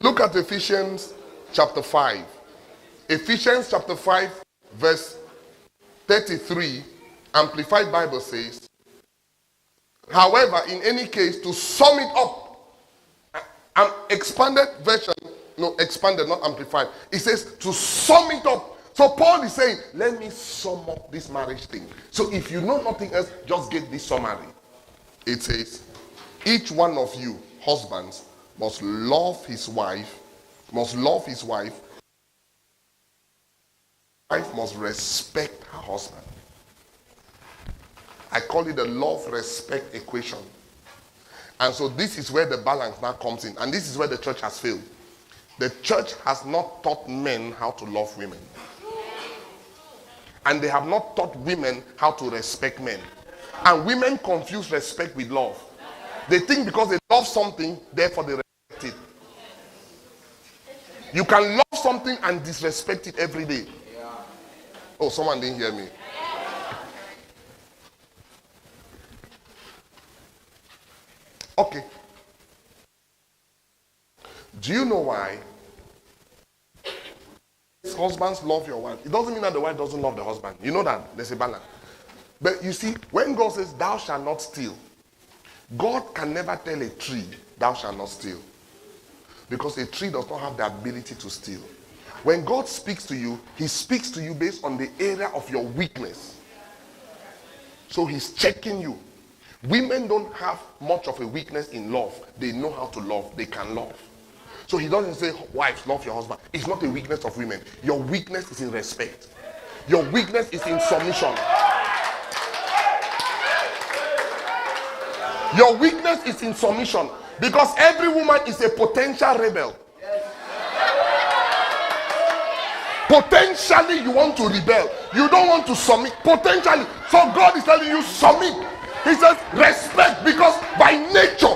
Look at Ephesians chapter 5. Ephesians chapter 5 verse 33, Amplified Bible says, however, in any case, to sum it up, expanded version, no, expanded, not amplified. It says to sum it up. So Paul is saying, let me sum up this marriage thing. So if you know nothing else, just get this summary. It says, each one of you, husbands, must love his wife, wife must respect her husband. I call it the love-respect equation. And so this is where the balance now comes in. And this is where the church has failed. The church has not taught men how to love women. And they have not taught women how to respect men. And women confuse respect with love. They think because they love something, therefore they respect it. You can love something and disrespect it every day. Oh, someone didn't hear me. Okay. Do you know why husbands love your wife? It doesn't mean that the wife doesn't love the husband. You know that there's a balance. But you see, when God says, thou shalt not steal, God can never tell a tree, thou shalt not steal. Because a tree does not have the ability to steal. When God speaks to you, he speaks to you based on the area of your weakness. So he's checking you. Women don't have much of a weakness in love. They know how to love. They can love. So he doesn't say, wives, love your husband. It's not a weakness of women. Your weakness is in respect. Your weakness is in submission. Your weakness is in submission. Because every woman is a potential rebel. Potentially you want to rebel. You don't want to submit. Potentially. So God is telling you submit. He says respect, because by nature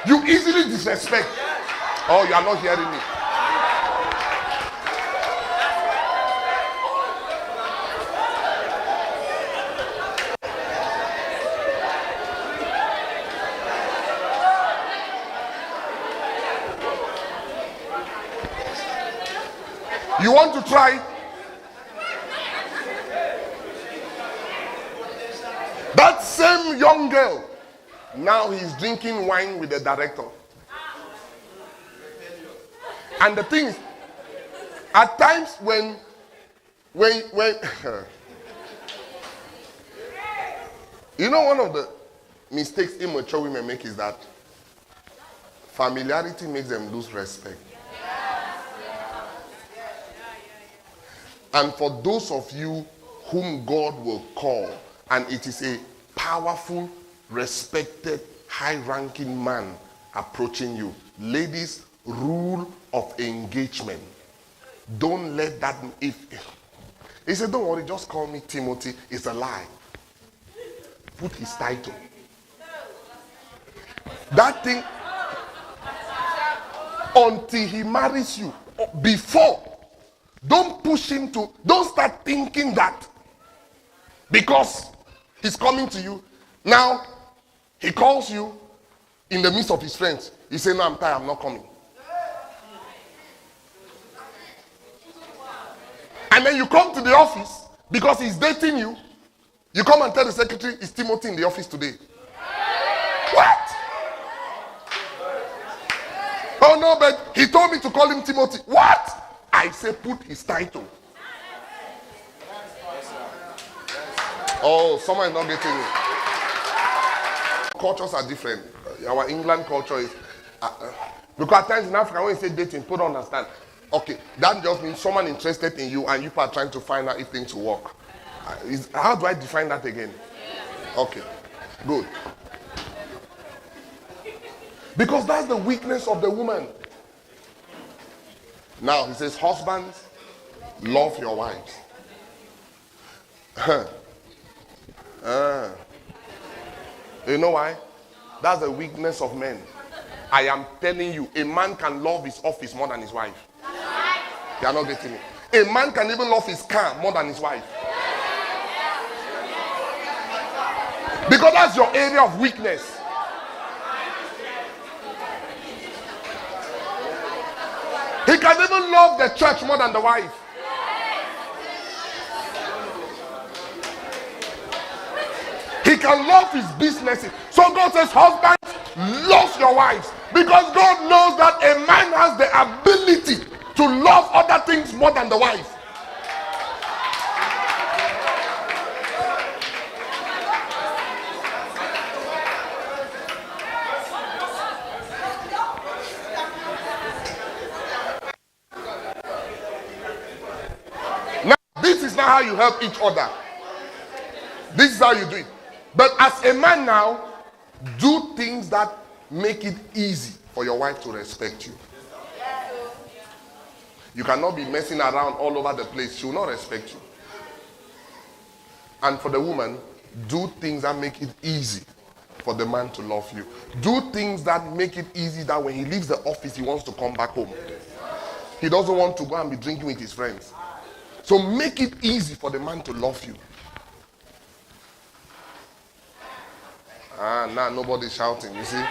you easily disrespect. Oh, you are not hearing me. You want to try? That same young girl, now he's drinking wine with the director. And the thing is, at times when you know, one of the mistakes immature women make is that familiarity makes them lose respect. And for those of you whom God will call, and it is a powerful, respected, high-ranking man approaching you, ladies, rule of engagement. Don't let that, if he said, don't worry, just call me Timothy, it's a lie. Put his title. That thing, until he marries you, before, don't push him to, don't start thinking that because he's coming to you. Now, he calls you in the midst of his friends. He says, no, I'm tired, I'm not coming. And then you come to the office because he's dating you. You come and tell the secretary, it's Timothy in the office today. What? Oh no, but he told me to call him Timothy. What? I say put his title. Oh, someone is not getting it. Cultures are different. Our England culture is because at times in Africa when you say dating, people don't understand. Okay, that just means someone interested in you and you are trying to find out if things will work. How do I define that again? Okay, good. Because that's the weakness of the woman. Now he says, husbands, love your wives. You know why? That's the weakness of men. I am telling you, a man can love his office more than his wife. They are not getting it. A man can even love his car more than his wife. Because that's your area of weakness. He can even love the church more than the wife. He can love his businesses. So God says, husbands, love your wives. Because God knows that a man has the ability to love other things more than the wife. Now, this is not how you help each other. This is how you do it. But as a man now, do things that make it easy for your wife to respect you. You cannot be messing around all over the place. She will not respect you. And for the woman, do things that make it easy for the man to love you. Do things that make it easy that when he leaves the office, he wants to come back home. He doesn't want to go and be drinking with his friends. So make it easy for the man to love you. Now nobody's shouting, you see.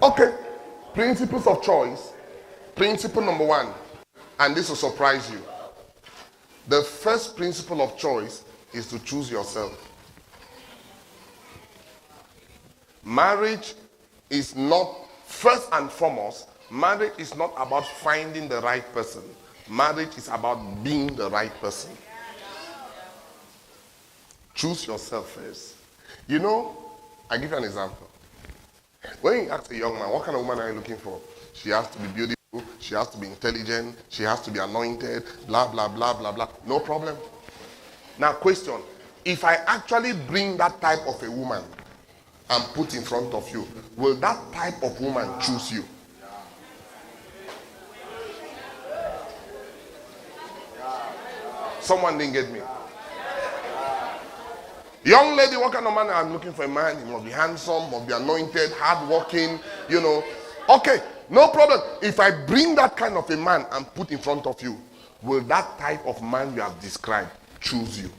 Okay, principles of choice. Principle number 1, and this will surprise you. The first principle of choice is to choose yourself. Marriage is not, first and foremost, marriage is not about finding the right person. Marriage is about being the right person. Choose yourself first. You know, I give you an example. When you ask a young man, what kind of woman are you looking for? She has to be beautiful, she has to be intelligent, she has to be anointed, blah, blah, blah, blah, blah. No problem. Now, question. If I actually bring that type of a woman and put in front of you, will that type of woman choose you? Someone didn't get me. Young lady, what kind of man? I'm looking for a man. He must be handsome, must be anointed, hardworking, you know. Okay, no problem. If I bring that kind of a man and put in front of you, will that type of man you have described choose you?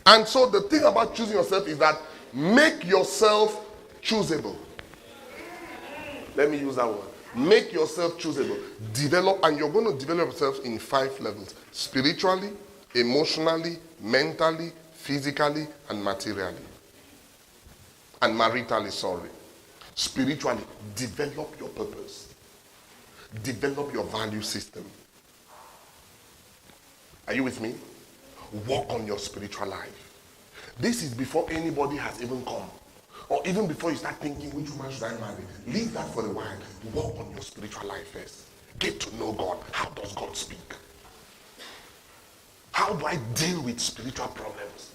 And so the thing about choosing yourself is that make yourself choosable. Let me use that word. Make yourself choosable. Develop, and you're going to develop yourself in 5 levels. Spiritually, emotionally, mentally, physically, and materially. And maritally, sorry. Spiritually, develop your purpose. Develop your value system. Are you with me? Work on your spiritual life. This is before anybody has even come. Or even before you start thinking, which woman should I marry? Leave that for a while. Work on your spiritual life first. Get to know God. How does God speak? How do I deal with spiritual problems?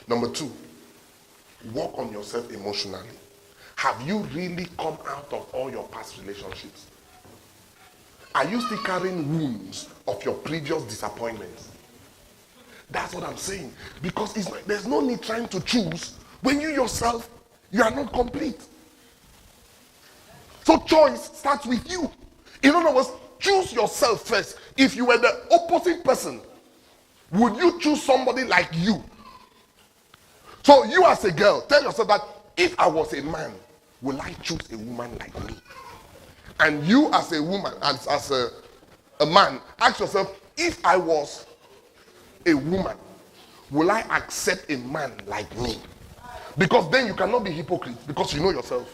Number 2, work on yourself emotionally. Have you really come out of all your past relationships? Are you still carrying wounds of your previous disappointments? That's what I'm saying. Because there's no need trying to choose when you yourself, you are not complete. So choice starts with you. In other words, choose yourself first. If you were the opposite person, would you choose somebody like you? So you as a girl, tell yourself that if I was a man, will I choose a woman like me? And you as a woman, as a man, ask yourself, if I was a woman, will I accept a man like me? Because then you cannot be hypocrite, because you know yourself.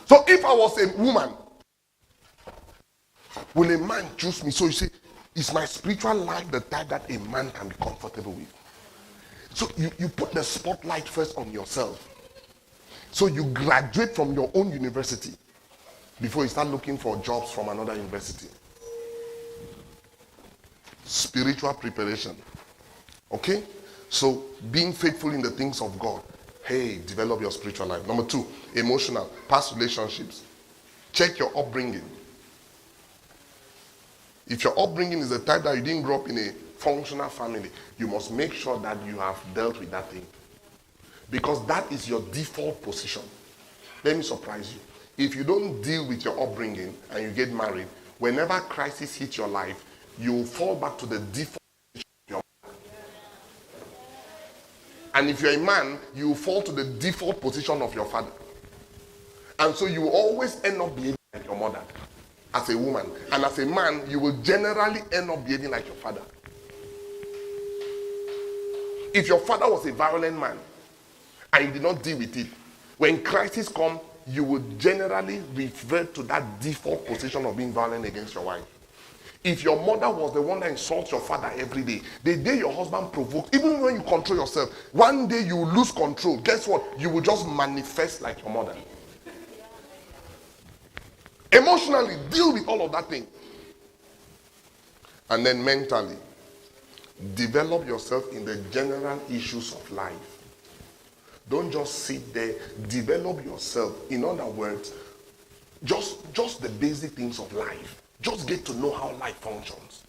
So if I was a woman, will a man choose me? So you say, is my spiritual life the type that a man can be comfortable with? So you put the spotlight first on yourself. So you graduate from your own university before you start looking for jobs from another university. Spiritual preparation. Okay? So being faithful in the things of God. Hey, develop your spiritual life. Number 2, emotional, past relationships. Check your upbringing. If your upbringing is the type that you didn't grow up in a functional family, you must make sure that you have dealt with that thing. Because that is your default position. Let me surprise you. If you don't deal with your upbringing and you get married, whenever crisis hits your life, you will fall back to the default position of your mother. And if you're a man, you will fall to the default position of your father. And so you will always end up behaving like your mother as a woman. And as a man, you will generally end up behaving like your father. If your father was a violent man and you did not deal with it, when crisis comes, you would generally revert to that default position of being violent against your wife. If your mother was the one that insults your father every day, the day your husband provokes, even when you control yourself, one day you will lose control. Guess what? You will just manifest like your mother. Emotionally, deal with all of that thing. And then mentally, develop yourself in the general issues of life. Don't just sit there. Develop yourself. In other words, just the basic things of life. Just get to know how life functions.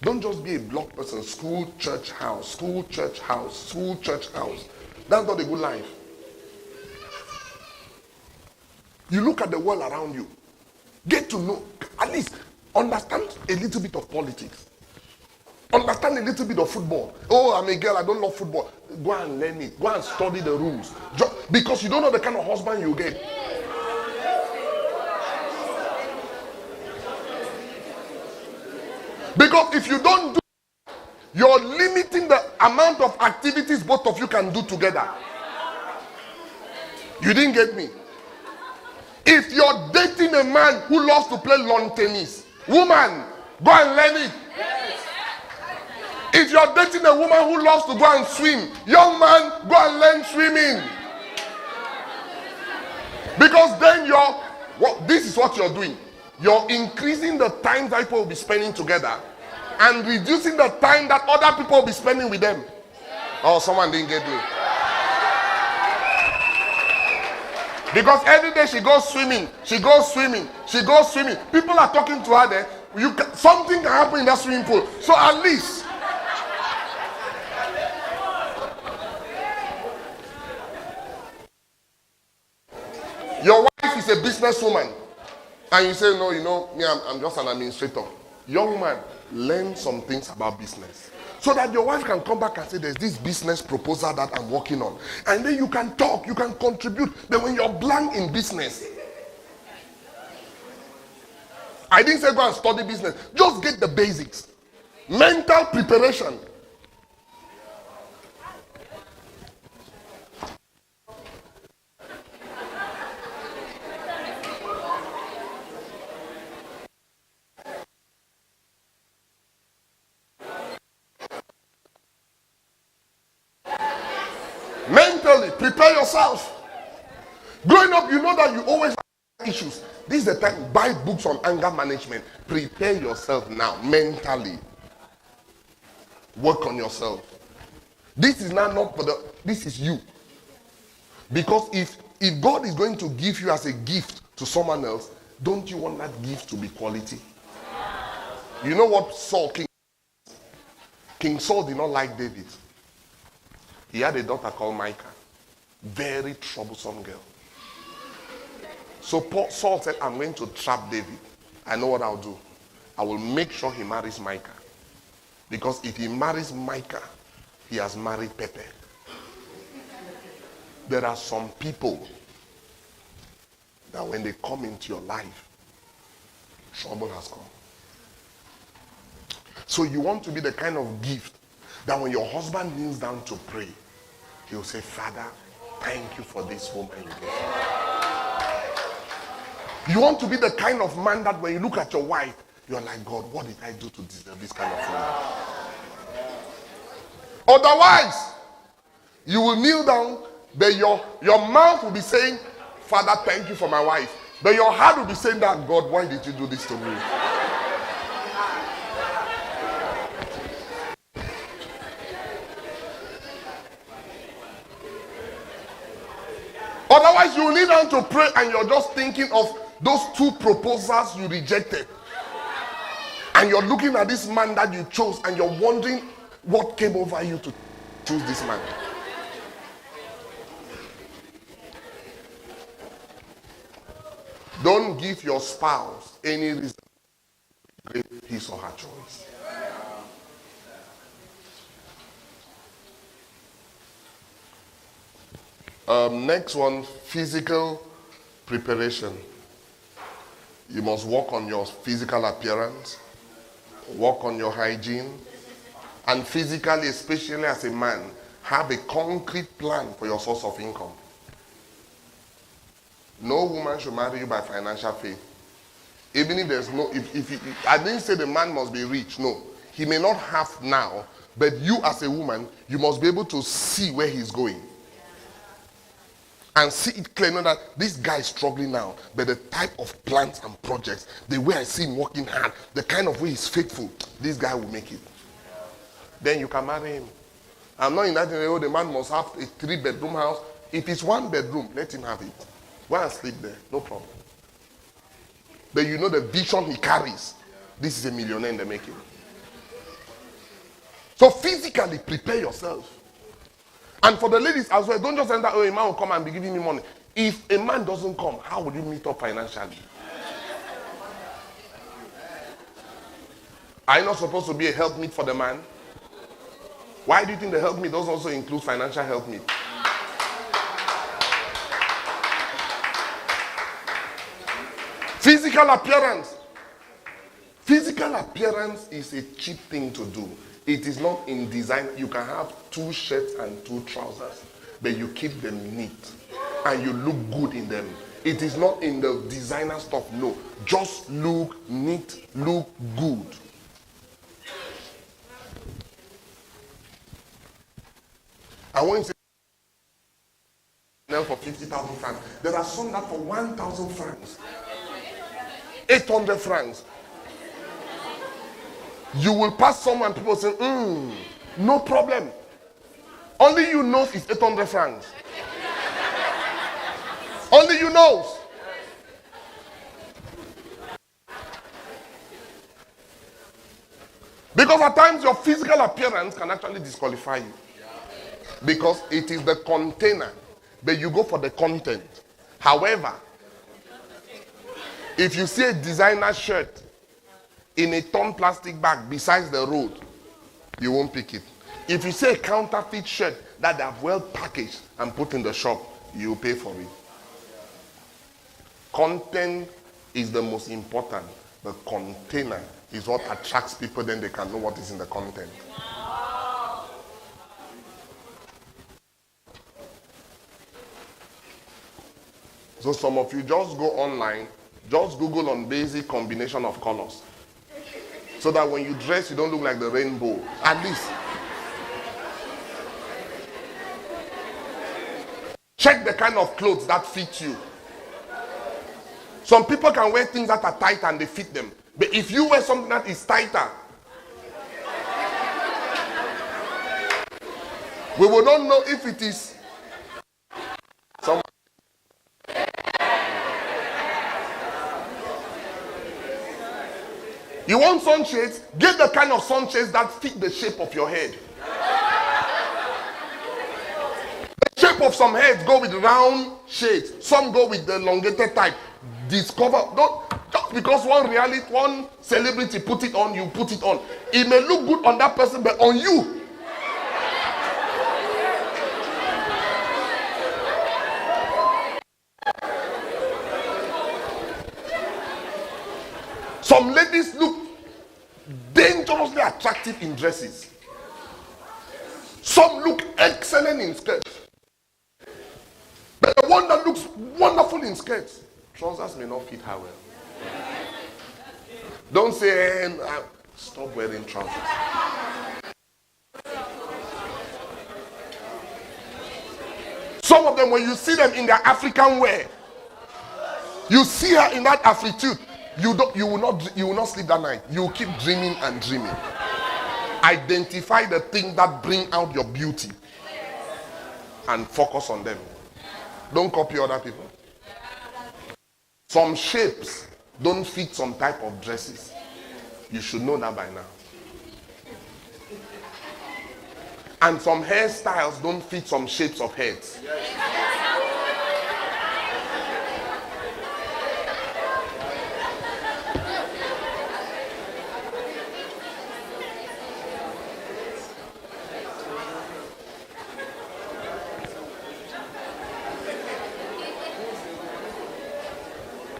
Don't just be a block person. School, church, house. School, church, house. School, church, house. That's not a good life. You look at the world around you. Get to know, at least understand a little bit of politics. Understand a little bit of football. Oh, I'm a girl, I don't love football. Go and learn it. Go and study the rules. Just because you don't know the kind of husband you get. Because if you don't do, you're limiting the amount of activities both of you can do together. You didn't get me. If you're dating a man who loves to play lawn tennis, woman, go and learn it. If you're dating a woman who loves to go and swim, young man, go and learn swimming. Because then this is what you're doing. You're increasing the time that people will be spending together and reducing the time that other people will be spending with them. Oh, someone didn't get me. Because every day she goes swimming, she goes swimming, she goes swimming. People are talking to her there. Something can happen in that swimming pool. So at least your wife is a businesswoman. And you say, no, me, I'm just an administrator. Young man, learn some things about business. So that your wife can come back and say, there's this business proposal that I'm working on. And then you can talk, you can contribute. Then when you're blank in business, I didn't say go and study business. Just get the basics. Mental preparation. Mentally, prepare yourself. Growing up, you know that you always have issues. This is the time, buy books on anger management. Prepare yourself now, mentally. Work on yourself. This is not for this is you. Because if God is going to give you as a gift to someone else, don't you want that gift to be quality? You know what King Saul did not like David. He had a daughter called Micah. Very troublesome girl. So Saul said, I'm going to trap David. I know what I'll do. I will make sure he marries Micah. Because if he marries Micah, he has married Pepe. There are some people that when they come into your life, trouble has come. So you want to be the kind of gift that when your husband kneels down to pray, he'll say, Father, thank you for this woman you gave me. You want to be the kind of man that when you look at your wife, you're like, God, what did I do to deserve this kind of woman? Otherwise, you will kneel down, but your mouth will be saying, Father, thank you for my wife. But your heart will be saying that, God, why did you do this to me? Otherwise, you will kneel down to pray and you're just thinking of those 2 proposals you rejected. And you're looking at this man that you chose and you're wondering what came over you to choose this man. Don't give your spouse any reason to regret his or her choice. Next one, physical preparation. You must work on your physical appearance, work on your hygiene, and physically, especially as a man, have a concrete plan for your source of income. No woman should marry you by financial faith. Even if there's no, I didn't say the man must be rich, no. He may not have now, but you as a woman, you must be able to see where he's going. And see it clear, know that this guy is struggling now, but the type of plans and projects, the way I see him working hard, the kind of way he's faithful, this guy will make it. Then you can marry him. I'm not in that, oh, the man must have a 3-bedroom house. If it's 1 bedroom, let him have it. Go and sleep there, no problem. But you know the vision he carries. This is a millionaire in the making. So physically prepare yourself. And for the ladies as well, don't just enter, oh, a man will come and be giving me money. If a man doesn't come, how will you meet up financially? Are you not supposed to be a helpmeet for the man? Why do you think the helpmeet doesn't also include financial helpmeet? Physical appearance. Physical appearance is a cheap thing to do. It is not in design. You can have 2 shirts and 2 trousers, but you keep them neat and you look good in them. It is not in the designer stuff, no. Just look neat, look good. I want to say for 50,000 francs. There are some that for 1,000 francs, 800 francs. You will pass someone, people say, no problem. Only you knows it's 800 francs. Only you knows. Because at times your physical appearance can actually disqualify you. Because it is the container, but you go for the content. However, if you see a designer shirt in a torn plastic bag besides the road, you won't pick it. If you see a counterfeit shirt that they have well packaged and put in the shop, you pay for it. Content is the most important. The container is what attracts people, then they can know what is in the content. So some of you just go online, just Google on basic combination of colors. So that when you dress, you don't look like the rainbow. At least. Check the kind of clothes that fit you. Some people can wear things that are tight and they fit them. But if you wear something that is tighter, we will not know if it is some. You want sunshades? Get the kind of sunshades that fit the shape of your head. The shape of some heads go with round shades. Some go with the elongated type. Discover. Don't just because one celebrity put it on, you put it on. It may look good on that person, but on you. Some ladies look dangerously attractive in dresses. Some look excellent in skirts. But the one that looks wonderful in skirts, trousers may not fit her well. Don't say, stop wearing trousers. Some of them, when you see them in their African wear, you see her in that attitude. You will not sleep that night. You will keep dreaming and dreaming. Identify the thing that bring out your beauty and focus on them. Don't copy other people. Some shapes don't fit some type of dresses. You should know that by now. And some hairstyles don't fit some shapes of heads.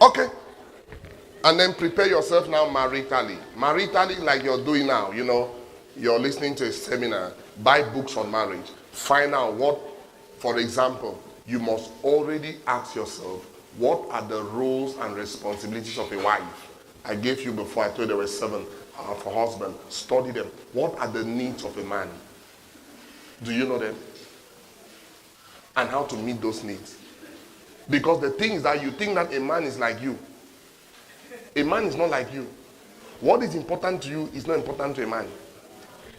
Okay. And then prepare yourself now maritally. Maritally, like you're doing now, you know, you're listening to a seminar, buy books on marriage. Find out what, for example, you must already ask yourself, what are the roles and responsibilities of a wife? I gave you before, I told you there were 7 for husband. Study them. What are the needs of a man? Do you know them? And how to meet those needs? Because the thing is that you think that a man is like you. A man is not like you. What is important to you is not important to a man.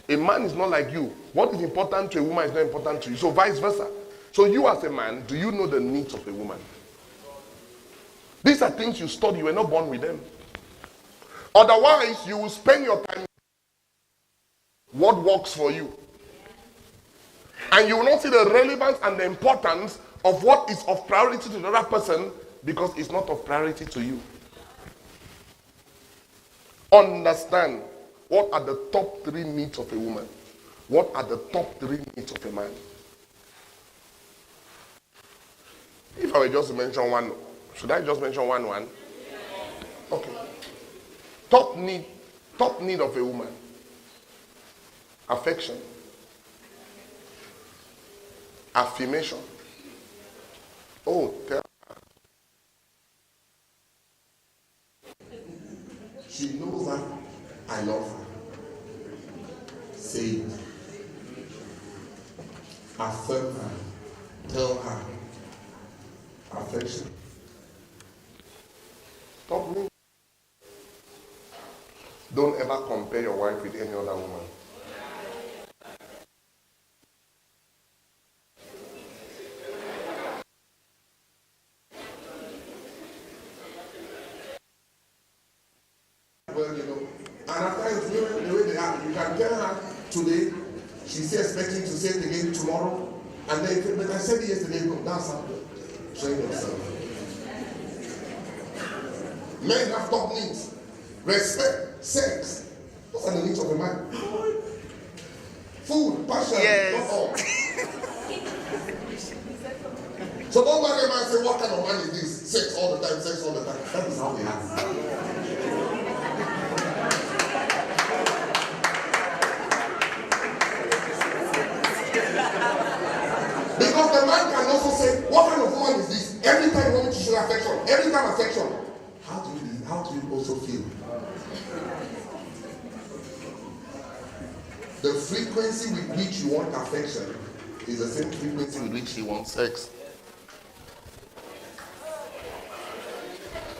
A man is not like you. What is important to a woman is not important to you. So vice versa. So you as a man, do you know the needs of a woman? These are things you study. You were not born with them. Otherwise, you will spend your time what works for you. And you will not see the relevance and the importance of what is of priority to the other person because it's not of priority to you. Understand what are the top 3 needs of a woman. What are the top 3 needs of a man? If I were just to mention one, should I just mention one? Okay. Top need of a woman. Affection. Affirmation. Oh, tell her. She knows that I love her. Say it. Affirm her. Tell her. Affection. Stop me. Don't ever compare your wife with any other woman. Well, you know, and after it's the way they are, you can tell her today, she's still expecting to say it again tomorrow, and then, but I said it yesterday, no, that's how to train yourself. Men have top needs. Respect, sex. Those are the needs of a man. Food, passion, not all. So don't marry a man and say, what kind of man is this? Sex all the time, sex all the time. That is how they are. Because the man can also say, what kind of woman is this? Every time you want me to show affection, every time affection. How do you also feel? The frequency with which you want affection is the same frequency with which you want sex.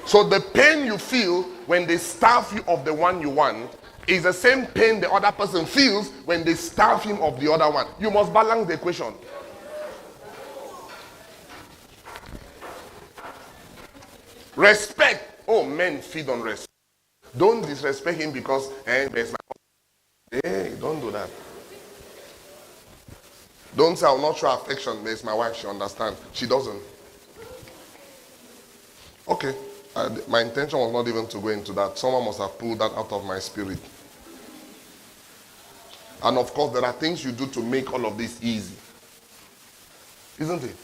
So the pain you feel when they starve you of the one you want is the same pain the other person feels when they starve him of the other one. You must balance the equation. Respect. Oh, men feed on respect. Don't disrespect him because there's my husband. Hey, don't do that. Don't say I'll not show affection. There's my wife. She understands. She doesn't. Okay. My intention was not even to go into that. Someone must have pulled that out of my spirit. And of course, there are things you do to make all of this easy. Isn't it?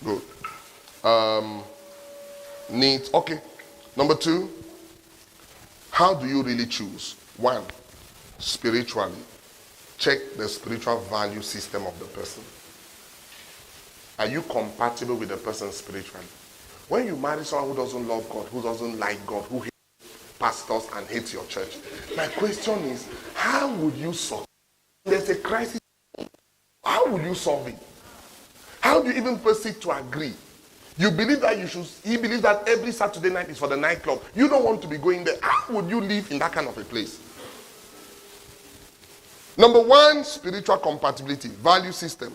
Good. Needs. Okay. Number 2, how do you really choose? 1, spiritually. Check the spiritual value system of the person. Are you compatible with the person spiritually? When you marry someone who doesn't love God, who doesn't like God, who hates pastors and hates your church, my question is, how would you solve it? There's a crisis. How would you solve it? How do you even proceed to agree? You believe that he believes that every Saturday night is for the nightclub. You don't want to be going there. How would you live in that kind of a place? Number 1, spiritual compatibility, value system.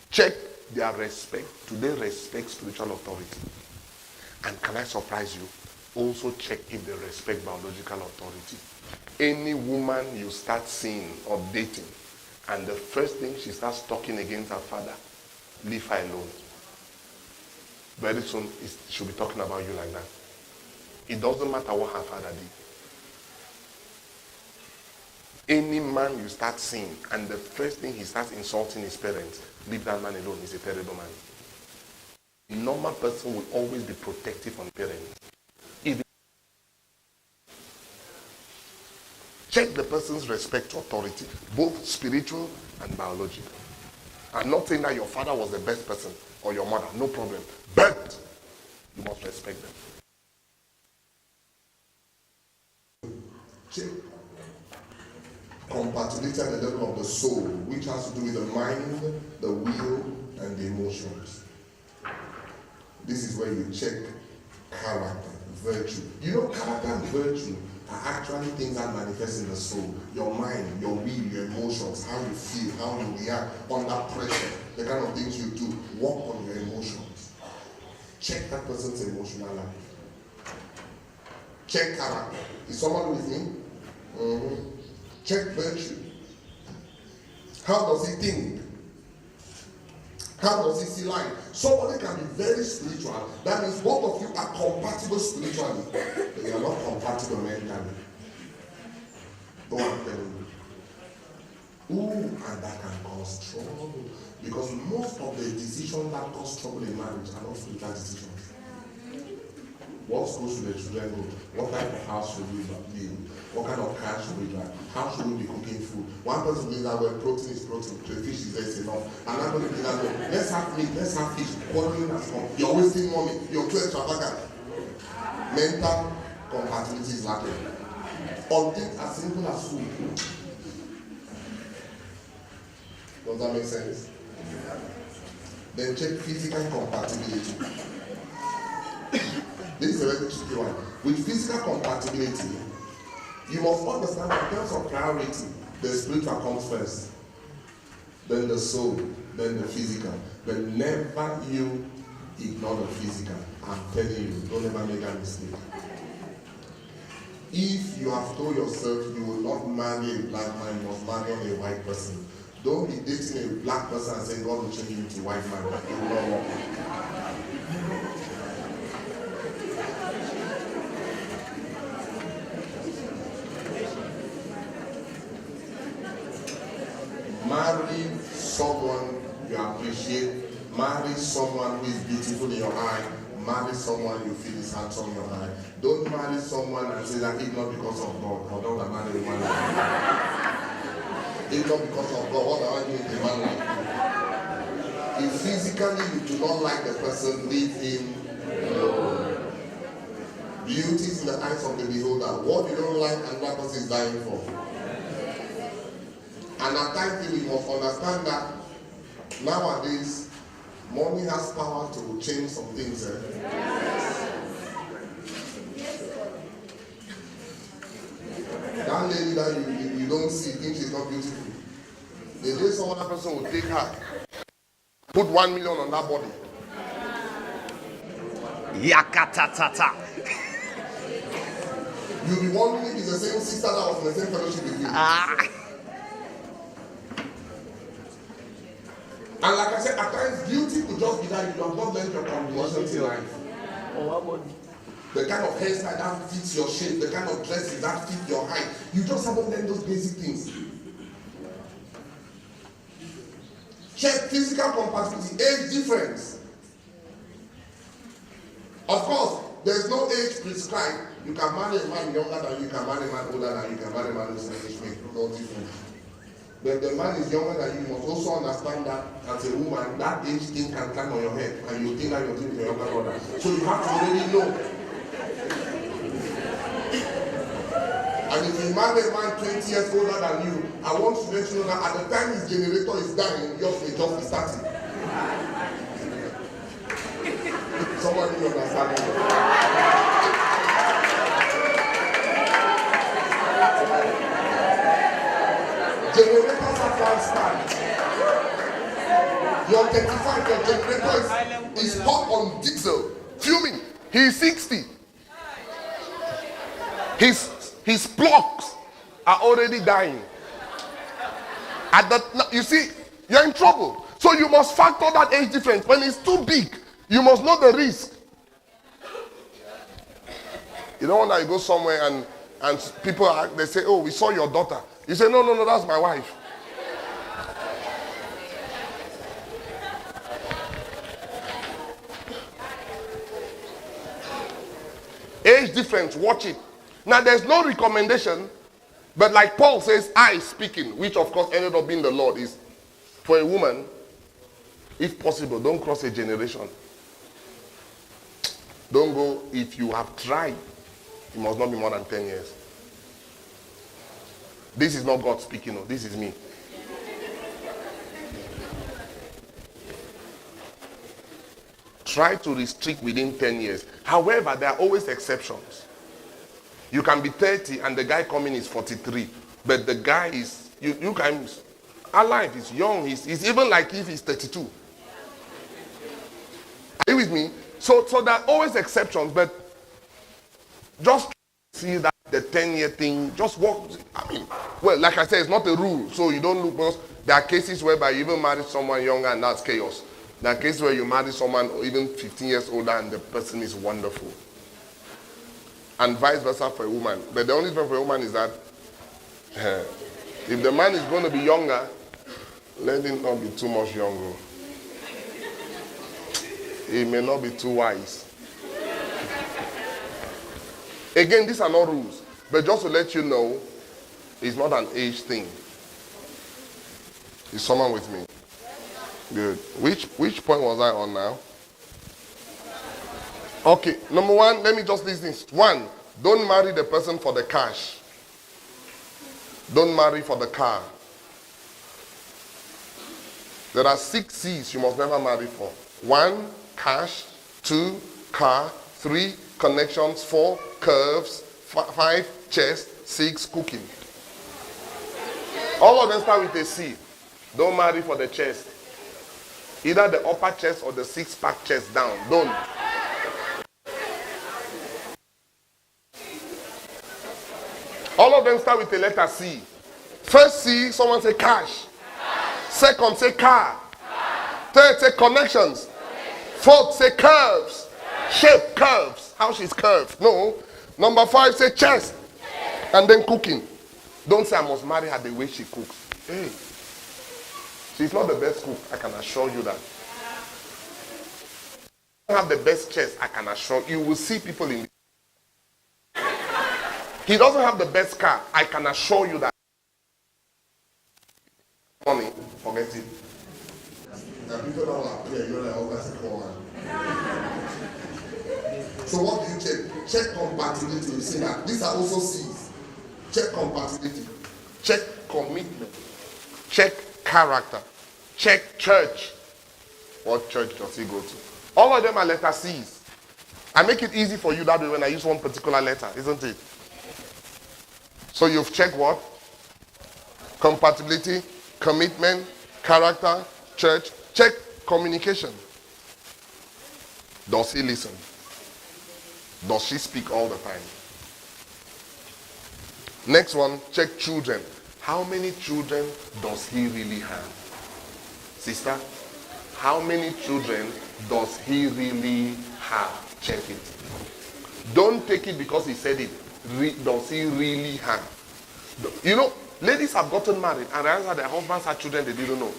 Check their respect. Do they respect spiritual authority? And can I surprise you? also check if they respect biological authority. Any woman you start seeing or dating, and the first thing she starts talking against her father, leave her alone. Very soon, she'll be talking about you like that. It doesn't matter what her father did. Any man you start seeing, and the first thing he starts insulting his parents, leave that man alone. He's a terrible man. A normal person will always be protective on parents. Check the person's respect to authority, both spiritual and biological. I'm not saying that your father was the best person or your mother, no problem. But you must respect them. Check compatibility at the level of the soul, which has to do with the mind, the will, and the emotions. This is where you check character, virtue. You know, character and virtue are actually things that manifest in the soul. Your mind, your will, your emotions, how you feel, how you react under pressure, the kind of things you do. Work on your emotions. Check that person's emotional life. Check character. Is someone with me? Check virtue. How does he think? How does he see life? Somebody can be very spiritual. That means both of you are compatible spiritually, but you are not compatible mentally. Don't tell me. Ooh, and that can cause trouble. Because most of the decisions that cause trouble in marriage are not spiritual decisions. What school should the children go? What type of house should we live? What kind of car should we drive? How should we be cooking food? One person believes that protein is protein, crayfish is less enough. Another person believes that let's have meat, let's have fish, quarreling has come. You're wasting money, you're too extravagant. Mental compatibility is lacking. On things as simple as food. Does that make sense? Then check physical compatibility. This is a very tricky one. With physical compatibility, you must understand that in terms of priority, the spiritual comes first, then the soul, then the physical. But never you ignore the physical. I'm telling you, don't ever make a mistake. If you have told yourself you will not marry a black man, you must marry a white person. Don't be dating a black person and say God will change you into a white man. It will not work. Marry someone you appreciate. Marry someone who is beautiful in your eye. Marry someone you feel is handsome in your eye. Don't marry someone and say that it's not because of God. Or don't marry a man like you. It's not because of God. What am I doing with a man like you? If physically you do not like the person, leave him alone. Beauty is in the eyes of the beholder. What you don't like, another person is dying for. And at times we must understand that nowadays money has power to change some things. That lady that you don't see, think she's not beautiful. The day some other person will take her, put 1 million on that body. Yakatatata. You'll be wondering if it's the same sister that was in the same fellowship with you. And like I said, at times beauty could just be that you have not learned your combinations in life. The kind of hairstyle that fits your shape, the kind of dresses that fit your height. You just haven't learned those basic things. Check physical compatibility, age difference. Of course, there's no age prescribed. You can marry a man younger than you, can marry a man older than you, can marry a man who's age mate, no difference. But the man is younger than you, you must also understand that as a woman, that age thing can climb on your head and you think that you're doing your younger brother. So you have to already know. And if you marry a man 20 years older than you, I want to let you know that at the time his generator is dying, yours may just be starting. Someone will understand me. Generators are transparent. You're 35, your generator is hot on diesel, fuming. He's 60. His plugs are already dying. You see, you're in trouble. So you must factor that age difference. When it's too big, you must know the risk. You don't want that you go somewhere and people they say, oh, we saw your daughter. You say, no, that's my wife. Age difference, watch it. Now there's no recommendation, but like Paul says, I speaking, which of course ended up being the Lord, is for a woman, if possible, don't cross a generation. Don't go, if you have tried, it must not be more than 10 years. This is not God speaking, no, this is me. Try to restrict within 10 years. However, there are always exceptions. You can be 30 and the guy coming is 43. But the guy is, you can, alive, he's young, he's even like if he's 32. Are you with me? So there are always exceptions, but just see that the 10-year thing, just walk. I mean, well, like I said, it's not a rule, so you don't look, because there are cases whereby you even marry someone younger and that's chaos. There are cases where you marry someone even 15 years older and the person is wonderful. And vice versa for a woman. But the only thing for a woman is that if the man is going to be younger, let him not be too much younger. He may not be too wise. Again, these are not rules. But just to let you know, it's not an age thing. Is someone with me? Good. Which point was I on now? Okay, number one, let me just list this. One, don't marry the person for the cash. Don't marry for the car. There are 6 C's you must never marry for. 1, cash. 2, car. 3, connections. 4, curves. 5, chest. 6, cooking. All of them start with a C. Don't marry for the chest. Either the upper chest or the 6-pack chest down. Don't. All of them start with the letter C. First C, someone say cash. Second, say car. Third, say connections. Fourth, say curves. Shape, curves. How she's curved. No. Number 5, say chest. And then cooking. Don't say I must marry her the way she cooks. Hey. She's not the best cook, I can assure you that. She doesn't have the best chest, I can assure you. You will see people in. He doesn't have the best car, I can assure you that. Money, forget it. So what do you check? Check compatibility. You see that these are also C's. Check compatibility. Check commitment. Check character. Check church. What church does he go to? All of them are letter C's. I make it easy for you that way when I use one particular letter, isn't it? So you've checked what? Compatibility, commitment, character, church. Check communication. Does he listen? Does she speak all the time? Next one, check children. How many children does he really have? Sister, how many children does he really have? Check it. Don't take it because he said it. Does he really have? You know, ladies have gotten married and realized that their husbands had children they didn't know.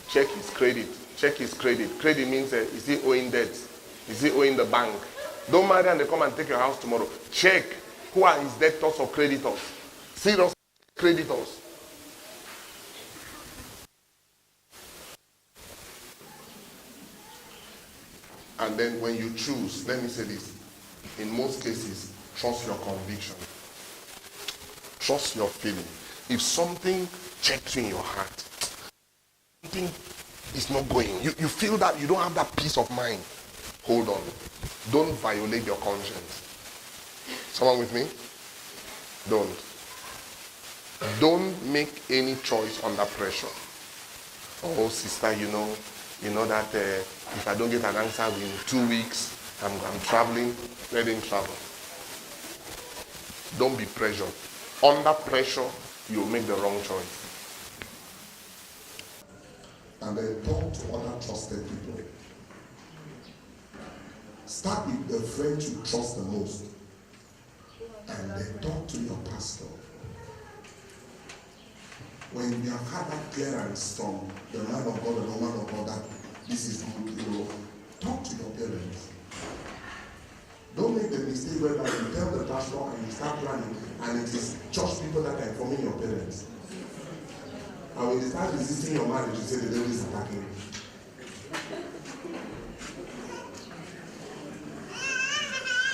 Check his credit. Check his credit. Credit means is he owing debt? Is he owing the bank? Don't marry and they come and take your house tomorrow. Check who are his debtors or creditors. Serious creditors. And then when you choose, let me say this, in most cases, trust your conviction. Trust your feeling. If something checks you in your heart, something is not going, you feel that you don't have that peace of mind, hold on. Don't violate your conscience. Someone with me? Don't make any choice under pressure. Oh, sister, you know that if I don't get an answer in 2 weeks, I'm traveling. Let him travel. Don't be pressured. Under pressure, you'll make the wrong choice. And then talk to other trusted people. Start with the friend you trust the most. And then talk to your pastor. When you have had that clearance from the man of God or the woman of God that this is good, talk to your parents. Don't make the mistake whereby you tell the pastor and you start planning and it is church people that are informing your parents. And when they start resisting your marriage, you say the devil is attacking you.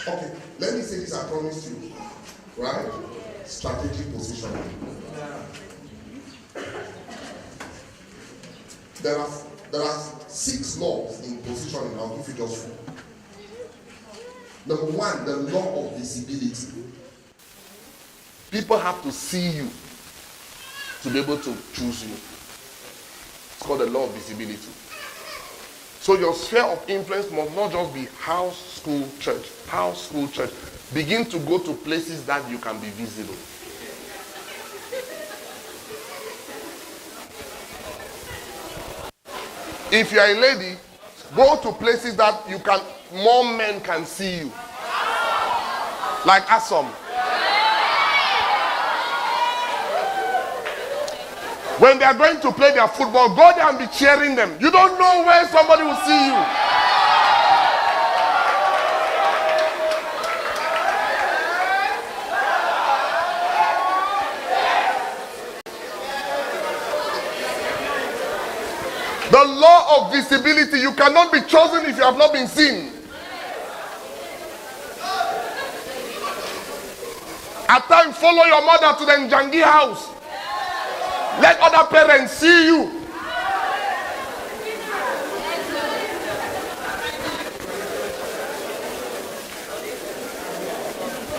Okay, let me say this, I promised you. Right? Strategic positioning. There are 6 laws in positioning. I'll give you just 4. Number 1, the law of visibility. People have to see you to be able to choose you. It's called the law of visibility. So your sphere of influence must not just be house, school, church. House, school, church. Begin to go to places that you can be visible. If you are a lady, go to places that more men can see you. Like ASOM. When they are going to play their football, go there and be cheering them. You don't know where somebody will see you. The law of visibility, you cannot be chosen if you have not been seen. At times, follow your mother to the Njangi house. Let other parents see you.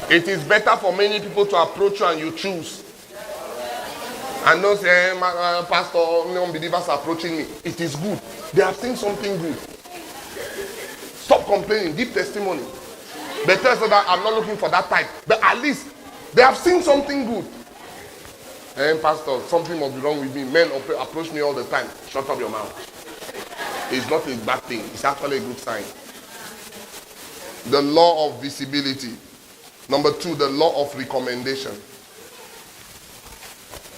It is better for many people to approach you and you choose. And don't say, pastor, non-believers are approaching me. It is good. They have seen something good. Stop complaining. Give testimony. Better so that I'm not looking for that type. But at least they have seen something good. Pastor, something must be wrong with me. Men approach me all the time. Shut up your mouth. It's not a bad thing. It's actually a good sign. The law of visibility. Number 2, the law of recommendation.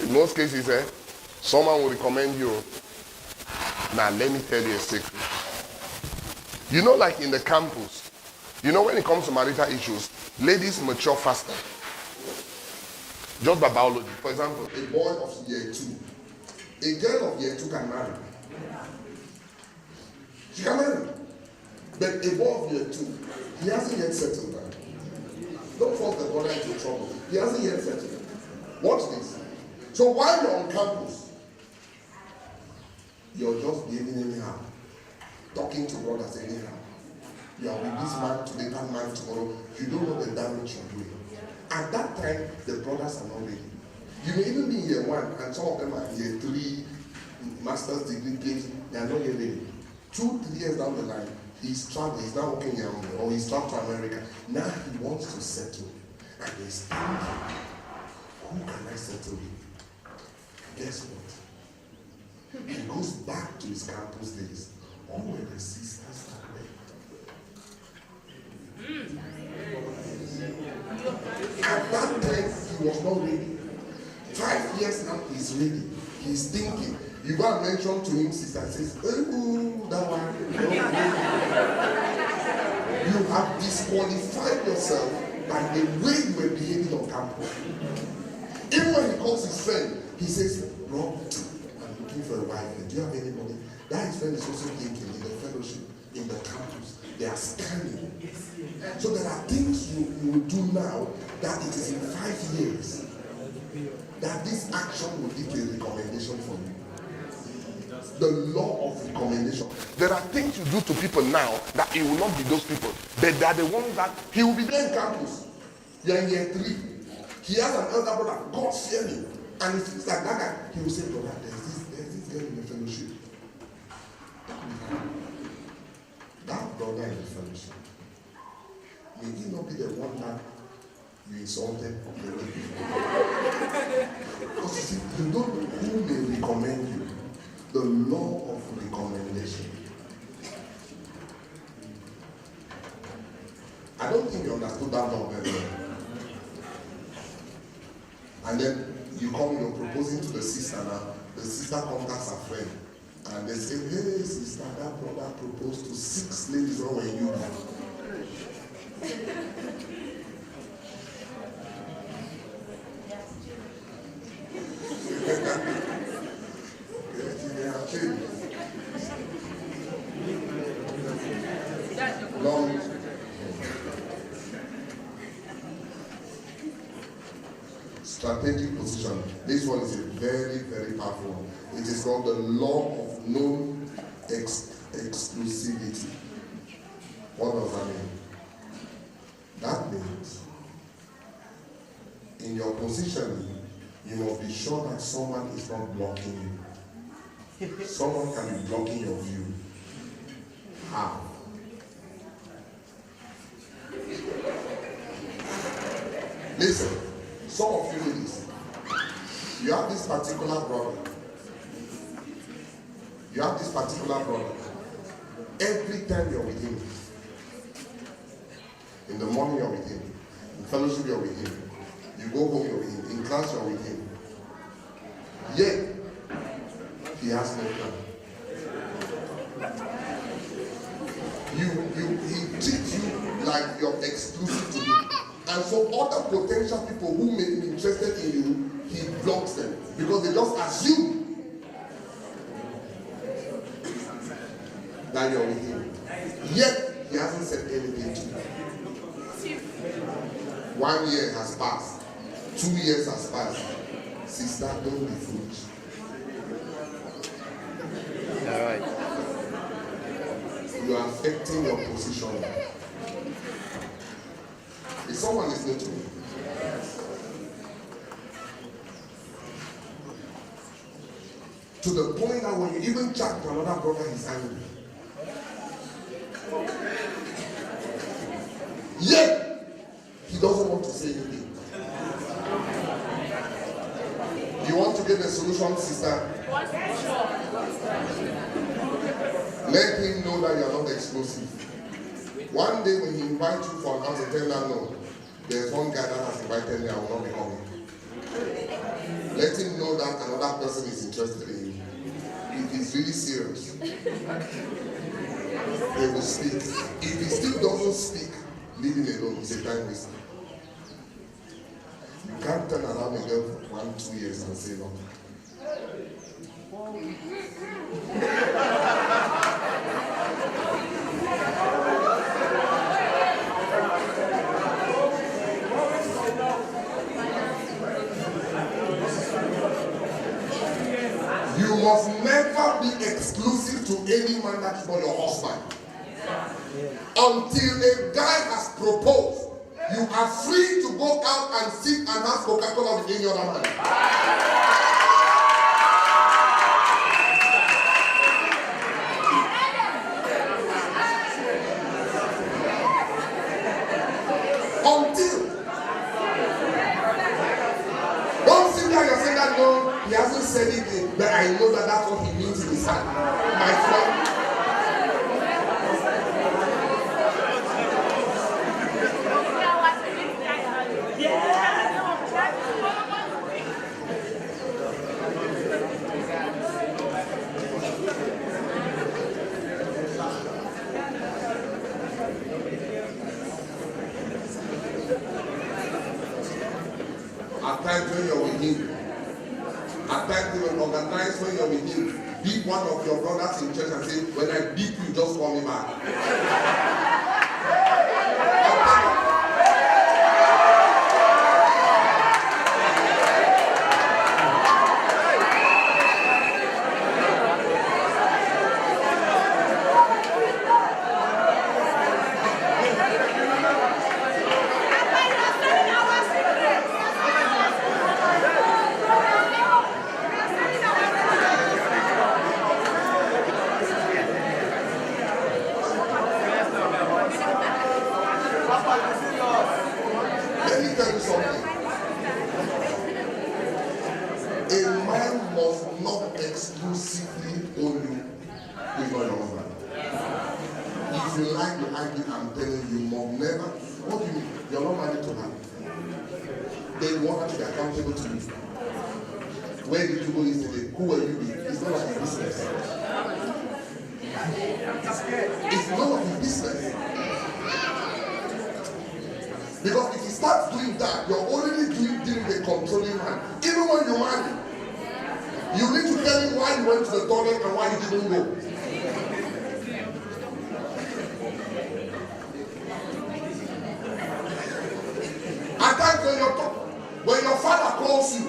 In most cases, someone will recommend you. Now, let me tell you a secret. You know, like in the campus, when it comes to marital issues, ladies mature faster. Just by biology. For example, a boy of year 2, a girl of year 2 can marry. She can marry. But a boy of year 2, he hasn't yet settled down. Don't force the brother into trouble. He hasn't yet settled. Watch this. So while you're on campus, you're just behaving anyhow, talking to brothers anyhow. You are with this man today, that man tomorrow. You don't know the damage you're doing. At that time, the brothers are not ready. You may even be in year 1, and some of them are in year 3, master's degree kids. They are not yet ready. 2-3 years down the line, he's traveling. He's now working here, or he's traveled to America. Now he wants to settle, and he's thinking, who can I settle with? Guess what? He goes back to his campus days. All when the sisters are ready. At that time, he was not ready. 5 years now, he's ready. He's thinking. You go and mention to him, sister says, oh, that one. You have disqualified yourself by the way you were behaving on campus. Even when he calls his friend, he says, bro, I'm looking for a wife. Do you have anybody? That his friend is also thinking in the fellowship, in the campus. They are scanning. So there are things you will do now that it is in 5 years that this action will give you a recommendation for you. The law of recommendation. There are things you do to people now that it will not be those people. But they are the ones that he will be there in campus. You're in year 3. He has an elder brother, God fearing. And if it's like that guy, he will say, brother, there's this girl in the fellowship. be the one that you insulted. Because you see, you don't know who may recommend you. The law of recommendation. I don't think you understood that law very well. And then you come, you're proposing to the sister now. The sister contacts her friend. And they say, hey sister, that brother proposed to 6 ladies. Where were you? Long. Strategic position. This one is a very, very powerful one. It is called the law of non-exclusivity. What does that mean? That means in your position, you must be sure that someone is not blocking you. Someone can be blocking your view. How? Listen, some of you know this. You have this particular brother. You have this particular brother. Every time you're with him, in the morning you're with him, in fellowship you're with him, you go home you're with him, in class you're with him. Yet, he has no plan. He treats you like you're exclusive to him. And so other potential people who may be interested in you, he blocks them because they just assume that you're with him. Yet, he hasn't said anything to you. 1 year has passed. 2 years has passed. Sister, don't be foolish. All right. You are affecting your position. Is someone listening to me? To the point that when you even chat to another brother, he's angry. Yet, he doesn't want to say anything. You want to get a solution, sister? Let him know that you are not exclusive. One day when he invites you for an house, tell him no. There's one guy that has invited me, I will not be coming. Let him know that another person is interested in you. If he's really serious, they will speak. If he still doesn't speak, leave him alone. He's a time waster. You can't turn around a girl for 1-2 years and say no. You must never be exclusive to any man that's not your husband. Until a guy has proposed, you are free to go out and sit and have Coca-Cola with any other man. Until. Don't sit there and say that no, he hasn't said anything, but I know that that's what he means in his heart. My friend. At times when you're with him, at times you will organize when you're with him, beat one of your brothers in church and say, when I beat you, just call me back. exclusively own you with your husband. If you like to argue, I'm telling you, mom, never. What do you mean? You're not married to her. They want her to be accountable to you. Where did you go yesterday? Who were you with? It's none of your business. It's none of your business. Because if you start doing that, you're already doing the controlling man. Even when you marry, you need to tell him why you went to the toilet and why you didn't go. At times when your father calls you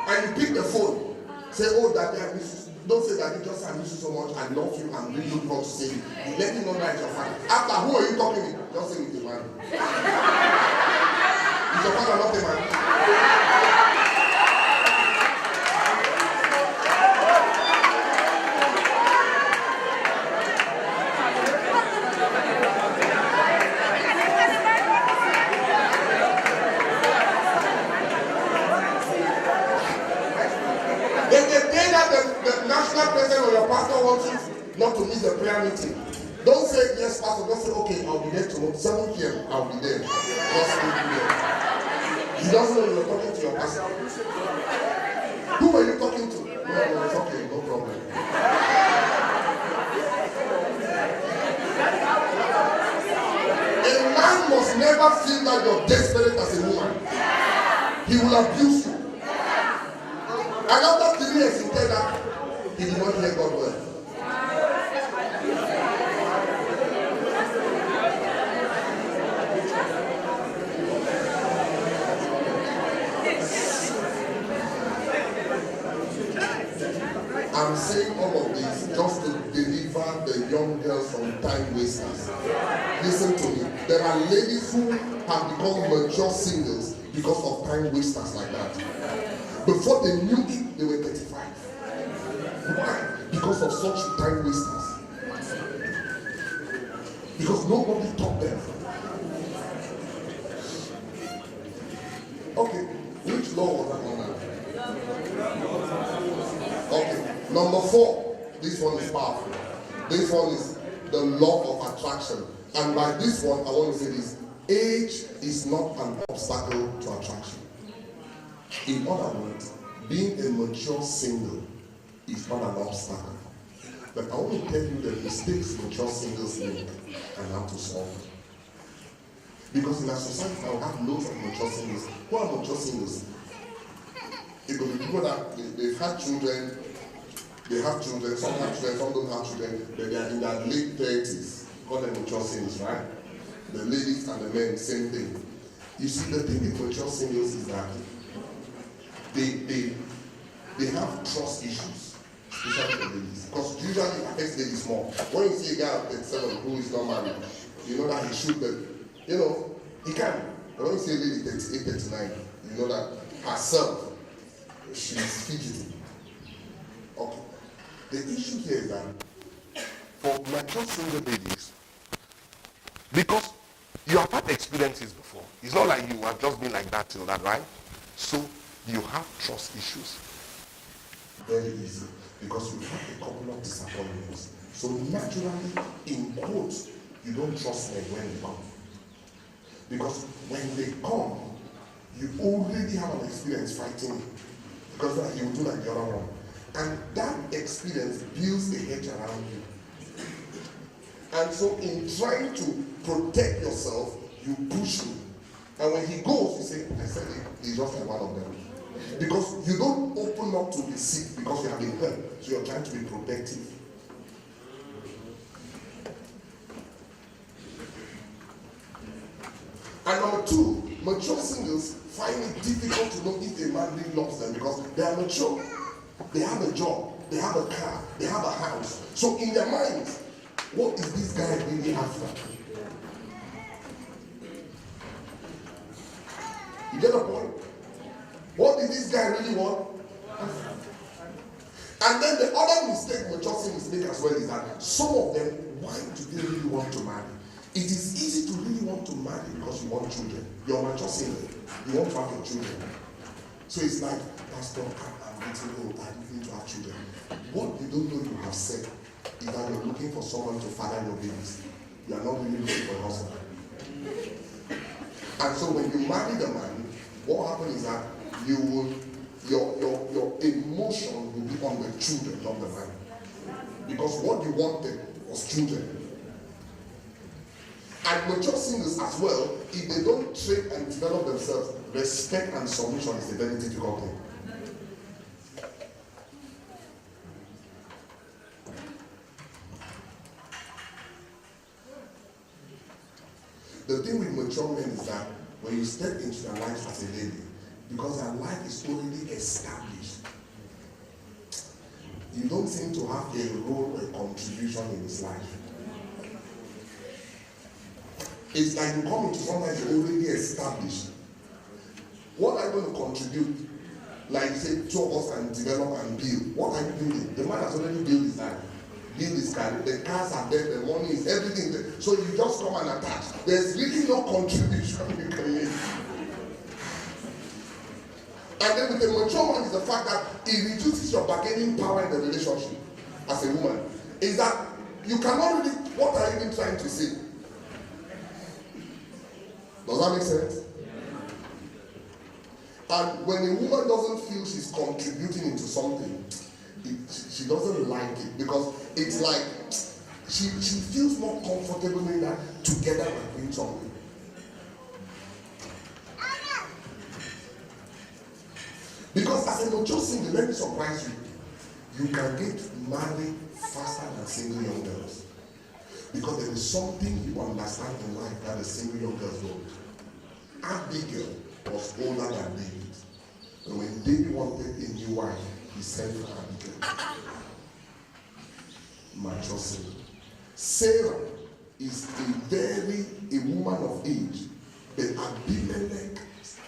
and you pick the phone, say, oh, daddy, I miss you. Don't say that, just I miss you so much, I love you, and really look forward to see you. You let him know that it's your father. After, who are you talking with? Just say with the man. Is your father not the man? President or your pastor wants you not to miss the prayer meeting. Don't say yes, pastor. Don't say okay, I'll be there tomorrow. 7 p.m. I'll be there. Just be there. He doesn't know you're talking to your pastor. Who are you talking to? No, it's okay, no problem. A man must never feel that you're desperate as a woman. He will abuse you. And after 3 years, you tell that he did not hear God well. I'm saying all of this just to deliver the young girls from time wasters. Listen to me. There are ladies who have become mature singles because of time wasters like that. Before they knew it, they were 35. Why? Because of such time wasters. Because nobody taught them. Okay, which law was that on that? Okay, number 4. This one is powerful. This one is the law of attraction. And by this one, I want to say this. Age is not an obstacle to attraction. In other words, being a mature single is not an obstacle. But I want to tell you the mistakes mature singles make and how to solve them. Because in our society, I will have loads of mature singles. Who are mature singles? It will be people that they've had children, they have children, some have children, some don't have children, but they are in their late 30s. Call them mature singles, right? The ladies and the men, same thing. You see, the thing with mature singles is that they have trust issues, especially the ladies. Because usually it affects ladies more. When you see a guy at 37 who is not married, you know that he should, he can. But when you see a lady 38, 39, you know that herself, she's fidgeting. Okay. The issue here is that for mature single ladies, because you have had experiences before, it's not like you have just been like that till that, right? So you have trust issues. Very easy, because you have a couple of disappointments. So naturally, in quotes, you don't trust them when they come. Because when they come, you already have an experience fighting it. Because you will do like the other one. And that experience builds a hedge around you. And so in trying to protect yourself, you push him. And when he goes, you say, I said it, he's just like one of them. Because you don't open up to be sick because you have been hurt. So you're trying to be protective. And number 2, mature singles find it difficult to know if a man really loves them because they are mature. They have a job, they have a car, they have a house. So in their minds, what is this guy really after? You get the point? What did this guy really want? And then the other mistake mature singles make as well is that some of them, why do they really want to marry? It is easy to really want to marry because you want children. You're mature single. You want to have your children. So it's like, Pastor, I'm targeting, oh, I need to have children. What you don't know you have said is that you're looking for someone to father your babies. You are not really looking for a husband. And so when you marry the man, what happens is that you will, your emotion will be on the children, not the man. Because what you wanted was children. And mature singles as well, if they don't train and develop themselves, respect and submission is a very difficult thing. The thing with mature men is that when you step into their lives as a lady, because their life is already established, you don't seem to have a role or a contribution in his life. It's like you come into something that's already established. What are you going to contribute? Like you say, two of us can develop and build. What are you building? The man has already built his life. Build his car. The cars are there, the money is everything there. So you just come and attach. There's really no contribution you can make. And then with the mature man is the fact that it reduces your bargaining power in the relationship as a woman. Is that you cannot really, what are you even trying to say? Does that make sense? And when a woman doesn't feel she's contributing into something, she doesn't like it, because it's like she feels more comfortable in that together we're doing something. Because as a mature single, let me surprise you, you can get married faster than single young girls. Because there is something you understand in life that the single young girls don't. Abigail was older than David. And when David wanted a new wife, he sent for Abigail. Mature single. Sarah is a woman of age. But Abimelech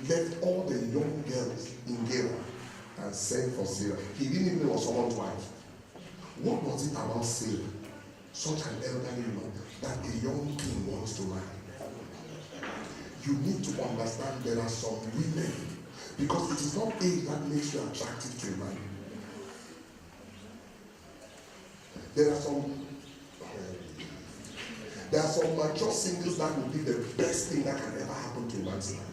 left all the young girls in Gerar and sent for Sarah. He didn't even know someone's wife. What was it about Sarah, such an elderly woman, that a young king wants to marry? You need to understand there are some women, because it is not age that makes you attractive to a man. There are some mature singles that will be the best thing that can ever happen to a man's life.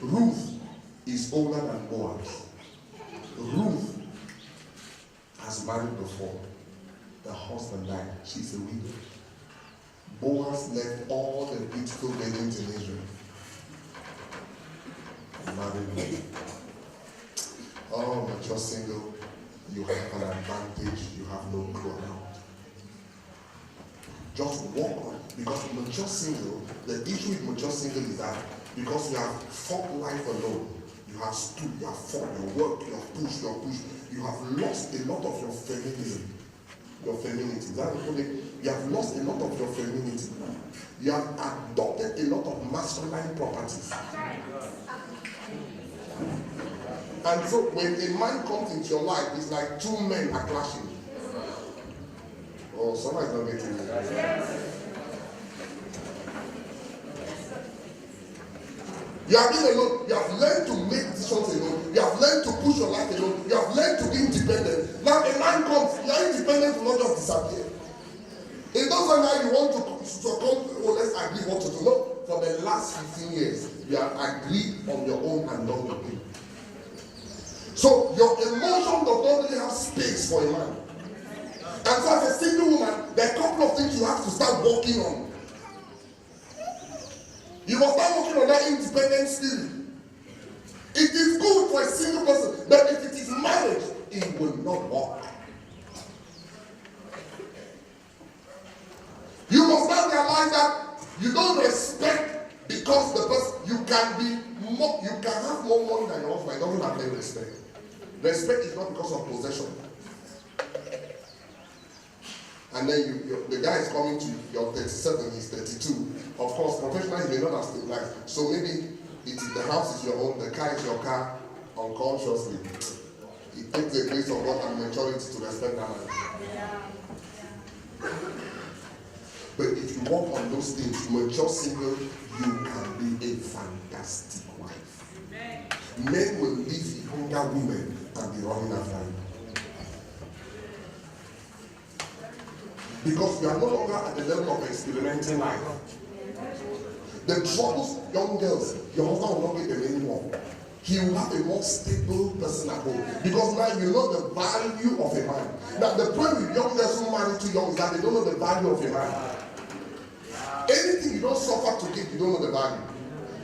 Ruth is older than Boaz. Ruth has married before. The husband died. She's a widow. Boaz left all the beautiful weddings in Israel and married Ruth. Oh, mature single, you have an advantage. You have no clue about. Just walk on it. Because mature single, the issue with mature single is that because you have fought life alone, you have stood, you have fought, you worked, you have pushed, you have lost a lot of your feminism. Your femininity. You have lost a lot of your femininity. You have adopted a lot of masculine properties. And so when a man comes into your life, it's like two men are clashing. Oh, somebody's not getting it. You have been alone. You have learned to make decisions alone. You have learned to push your life alone. You have learned to be independent. Now a man comes, your independence will not just disappear. It doesn't matter you want to come, oh, let's agree what to do. No, for the last 15 years, you have agreed on your own and done your thing. So your emotion does not really have space for a man. And so as a single woman, there are a couple of things you have to start working on. You must start working on that independent spirit. It is good for a single person, but if it is marriage, it will not work. You must not realize that you don't respect because the person, you can have more money than your husband. It doesn't have any respect. Respect is not because of possession. And then the guy is coming to you, you're 37, he's 32. Of course, professionally, he may not have stabilized. So maybe the house is your own, the car is your car, unconsciously. It takes the grace of God and maturity to respect that man. But if you work on those things, mature single, you can be a fantastic wife. Men will leave younger women and be running after you. Because you are no longer at the level of experimenting life. The troubles, young girls, your husband will not get them anymore. He will have a more stable person at home. Because now you know the value of a man. Now the problem with young girls who marry too young is that they don't know the value of a man. Anything you don't suffer to give, you don't know the value.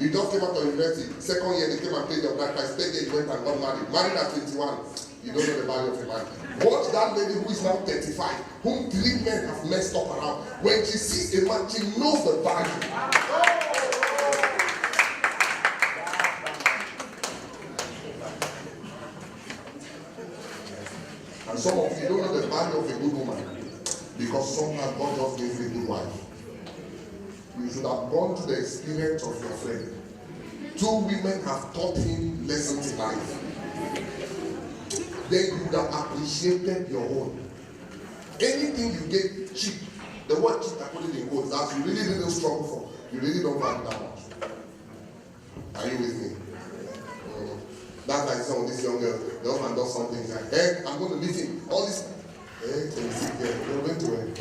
You just came out of university, second year they came and paid your bride price, third year you went and got married. Married at 21, you don't know the value of a man. Watch that lady who is now 35, whom 3 men have messed up around. When she sees a man, she knows the value. And some of you don't know the value of a good woman because somehow God just gave you a good wife. You should have gone to the experience of your friend. 2 women have taught him lessons in life. Then you would have appreciated your own. Anything you get cheap, the word cheap I put it in quotes, that you really didn't struggle for, you really don't value that much. Are you with me? That's like some of these young girls, the husband does something, he's like, hey, I'm going to leave him. All this, hey, can you sit there? You're going to end.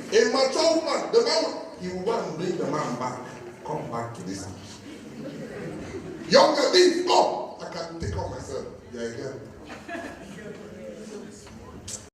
A mature woman, the man, he will go and bring the man back. Come back to this house. Younger, leave, go. I can take off myself. Yeah, again.